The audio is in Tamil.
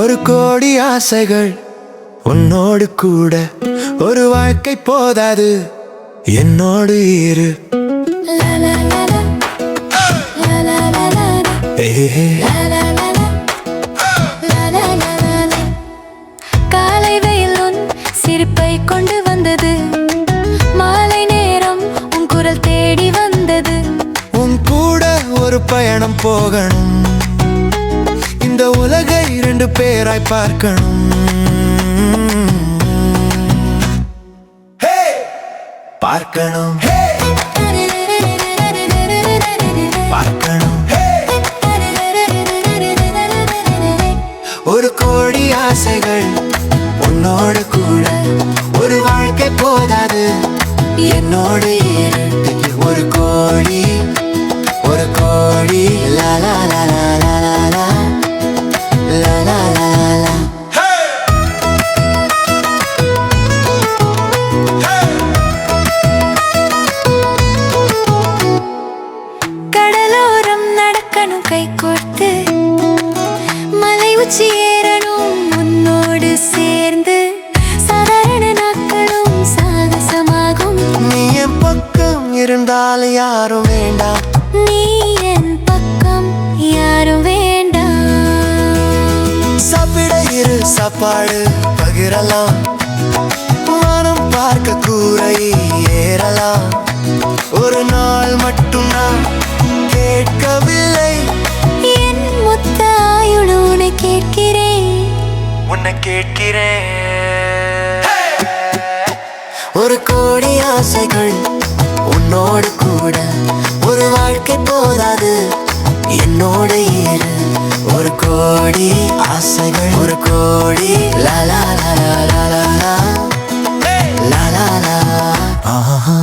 ஒரு கோடி ஆசைகள் உன்னோடு கூட, ஒரு வாழ்க்கை போதாது என்னோடு இரு. காலை வெயில் உன் சிரிப்பை கொண்டு வந்தது, மாலை நேரம் உன் குரல் தேடி வந்தது. உன் கூட ஒரு பயணம் போகணும், இந்த உலகை இரண்டு பேராய் பார்க்கணும். பார்க்கணும் பார்க்கணும். ஒரு கோடி ஆசைகள் உன்னோடு கூட, ஒரு வாழ்க்கை போதாது என்னோடு இரு. ஒரு கோடி ஒரு கோடி லா லா லா லா லா லா லா லா லா லா. கடலோரம் நடக்கணும் கை கோர்த்து, மலை உச்சி ஏறணும் உன்னோடு சேர்ந்து. சாதாரண நாட்களும் சாகசமாகும், நீ என் பக்கம் இருந்தால் யாரும் வேண்டாம், நீ என் பக்கம் யாரும் வேண்டாம். சாப்பிட இரு சாப்பாடு பகிரலாம், வானம் பார்க்க கூரை ஏறலாம். ஒரு நாள் மட்டும் நான் கேட்கவில்லை, என் மொத்த ஆயுள் உன்னை கேட்கிறேன், உன்னை கேட்கிறேன். ஒரு கோடி ஆசைகள் உன்னோடு கூட, ஒரு வாழ்க்கை போதாது என்னோடு இரு. ஒரு கோடி ஆசைகள், ஒரு கோடி லா லா லா லா லா லா லா லா லா.